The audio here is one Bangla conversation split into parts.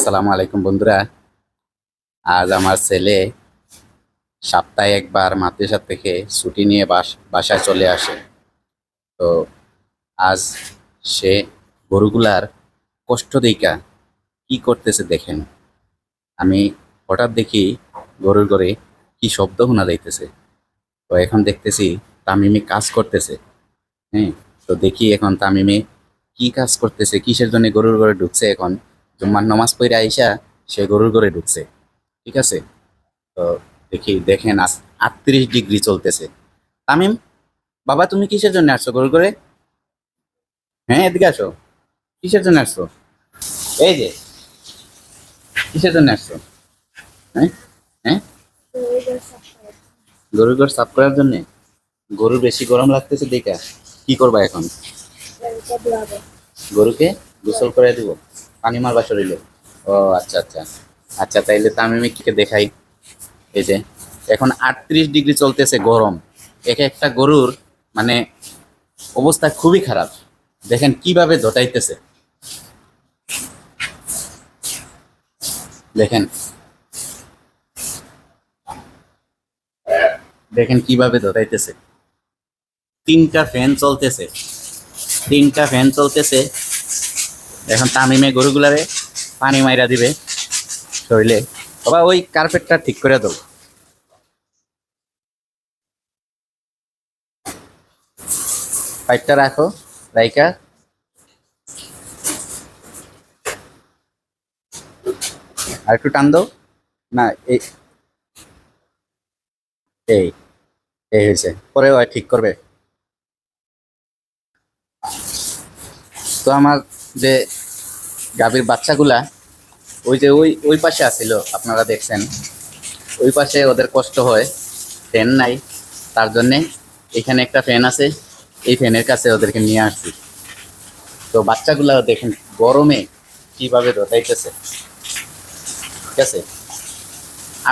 আসসালামু আলাইকুম বন্ধুরা। আজ আমার ছেলে সপ্তাহে একবার মাদ্রাসা থেকে ছুটি নিয়ে বাসায় চলে আসে। তো আজ সে গরুগুলার কষ্ট দেইখা কি করতেছে দেখেন। আমি হঠাৎ দেখি গরুর ঘরে কি শব্দ শোনা যাইতেছে। তো এখন দেখতেছি তামিমি কাজ করতেছে। হ্যাঁ, তো দেখি এখন তামিমি কি কাজ করতেছে, কিসের জন্য গরুর ঘরে ঢুকছে। এখন জুম্মার নামাজ পড়ে আইসা সে গরুর ঘরে ঢুকছে। ঠিক আছে, তো দেখেন 38 ডিগ্রি চলতেছে। তামিম, বাবা তুমি কিসের জন্য আসছো গরু করে? হ্যাঁ, এদিকে আসো। কিসের জন্য আসছো? এই যে, কিসের জন্য আসছো? হ্যাঁ, হ্যাঁ, গরুর ঘর সাফ করার জন্য। গরু বেশি গরম লাগতেছে দেখা কি করবা এখন? গরুকে গোসল করে দিব, পানি মারবা শরীরে? ও আচ্ছা আচ্ছা। আচ্ছা তাইলে তামিমকে দেখাই। এই যে, এখন 38 ডিগ্রি চলতেছে গরম। এক একটা গরুর মানে অবস্থা খুবই খারাপ। দেখেন কিভাবে ধটাইতেছে। দেখেন, দেখেন কিভাবে ধটাইতেছে। তিনটা ফ্যান চলতেছে, তিনটা ফ্যান চলতেছে। এখন তামিমে গরুগুলারে পানি মাইরা দিবে শরীরে। বাবা ওই কার্পেটটা ঠিক করে দাও। পাইপটা রাখো, রাইকা। আর একটু টান দাও। না, এই এই এই হয়েছে, পরে ওই ঠিক করবে। তো আমার যে গাভীর বাচ্চাগুলা ওই যে ওই ওই পাশে আসিল, আপনারা দেখছেন। ওই পাশে ওদের কষ্ট হয়, ফ্যান নাই। তার জন্যে এখানে একটা ফ্যান আছে, এই ফ্যানের কাছে ওদেরকে নিয়ে আসছি। তো বাচ্চাগুলা দেখেন গরমে কিভাবে রোদাইতেছে। ঠিক আছে,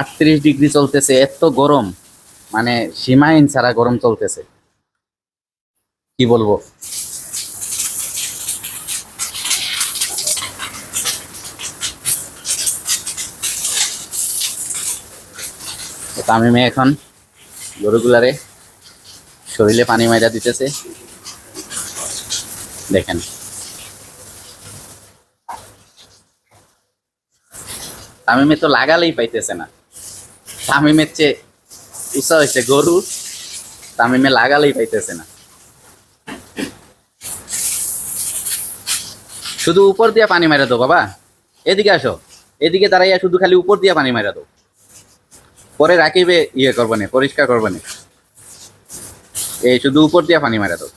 38 ডিগ্রি চলতেছে, এত গরম, মানে সীমাহীন ছাড়া গরম চলতেছে, কি বলবো। তো তামিমে এখন গরুগুলারে শরীরে পানি মাইরা দিতেছে। দেখেন, তামিমে তো লাগালেই পাইতেছে না। তামিমের চেয়ে উঁচা হয়েছে গরু, তামিমে লাগালেই পাইতেছে না। শুধু উপর দিয়ে পানি মারা দাও বাবা। এদিকে আসো, এদিকে দাঁড়াইয়া শুধু খালি উপর দিয়ে পানি মারা দাও। পরে রাখিবে ইয়ে করবো না, পরিষ্কার করবো না। এই শুধু উপর দিয়ে পানি মারা দাও।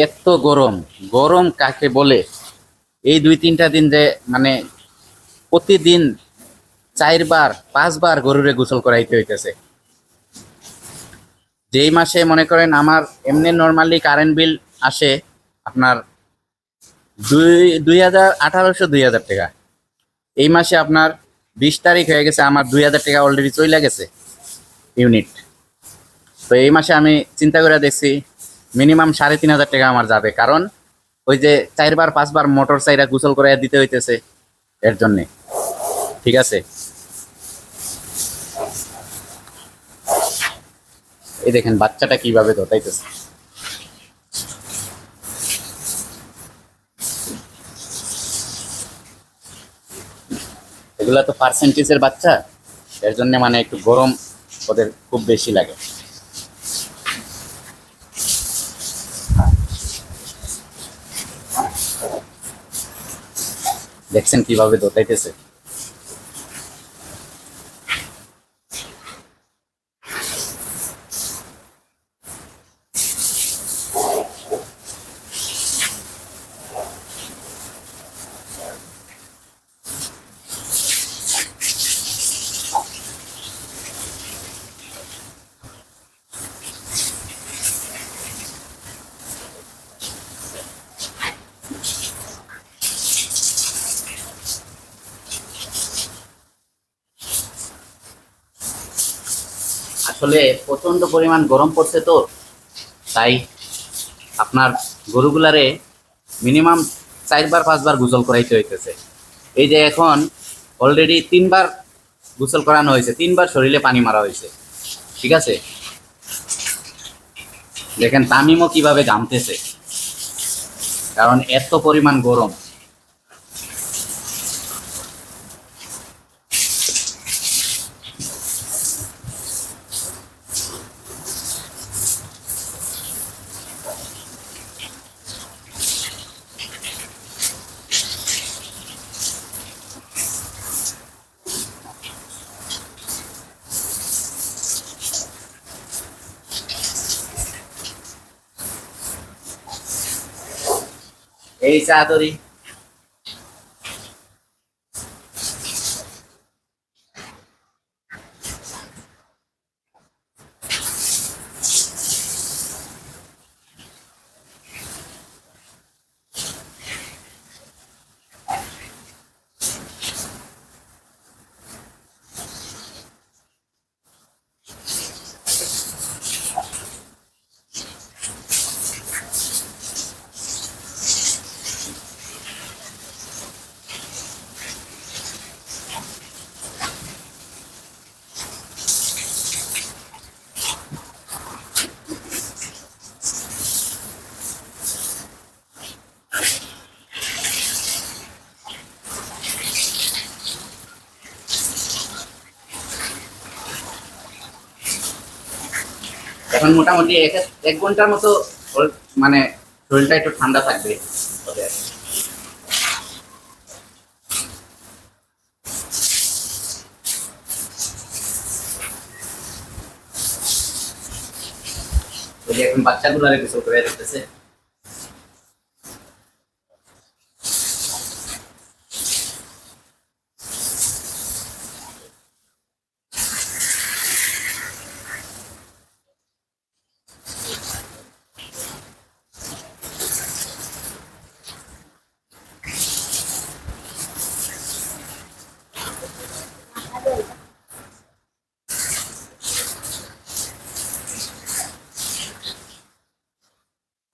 এত গরম, গরম কাকে বলে। এই 2-3টা দিন যে মানে প্রতিদিন 4-5 বার গরুরে গোসল করাইতে হইতেছে। যেই মাসে মনে করেন আমার এমনি নর্মালি কারেন্ট বিল আসে আপনার 2,000, 1,800, 2,000 টাকা। এই মাসে আপনার 20 তারিখ হয়ে গেছে, আমার 2,000 টাকা অলরেডি চলে গেছে ইউনিট। তো এই মাসে আমি চিন্তা করে দেখছি মিনিমাম 3,500 টাকা আমার যাবে, কারণ ওই যে 4-5 বার মোটর সাইরা গোসল করে দিতে হইতেছে এর জন্যে। ঠিক আছে, এই দেখেন বাচ্চাটা কিভাবে ধোতাইতেছে। এগুলা তো পার্সেন্টেজের বাচ্চা, এর জন্য মানে একটু গরম ওদের খুব বেশি লাগে। দেখছেন কিভাবে ধোতাইতেছে। আসলে প্রচন্ড পরিমাণ গরম পড়ছে তো, তাই আপনার গরুগুলারে মিনিমাম 4বার 5বার গোসল করাইতে হইতেছে। এই যে এখন অলরেডি 3বার গোসল করানো হয়েছে, 3বার শরীরে পানি মারা হয়েছে। ঠিক আছে, দেখেন তামিমও কিভাবে ঘামতেছে, কারণ এত পরিমাণ গরম। এই চাদরি এখন মোটামুটি 1 ঘন্টার মতো মানে শরীরটা একটু ঠান্ডা থাকবে ওদের। ওই যে এখন বাচ্চাগুলো গোসল করে দিতেছে।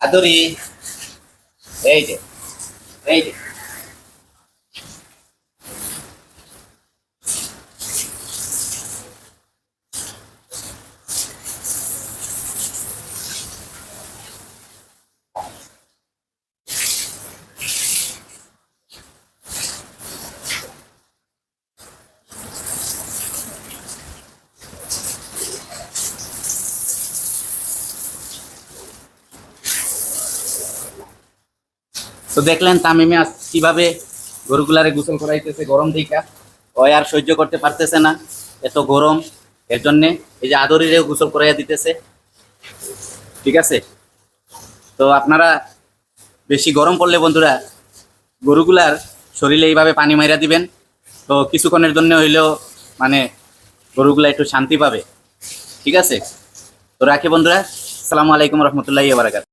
আদরি, এই যে এই যে তো দেখলেন তামিমে আজ কিভাবে গরুগুলারে গোসল করাইতেছে গরম দিকা। ও আর সহ্য করতে পারতেছে না এত গরম, এর জন্য এই যে আদরিরেও গোসল করাইয়া দিতেছে। ঠিক আছে, তো আপনারা বেশি গরম পড়লে বন্ধুরা গরুগুলার শরীরে এইভাবে পানি মাইরা দিবেন, তো কিছুক্ষণের জন্য হইলেও মানে গরুগুলা একটু শান্তি পাবে। ঠিক আছে, তো রাখি বন্ধুরা, আসসালামু আলাইকুম রহমতুল্লাহি ওয়া বারাকাতুহু।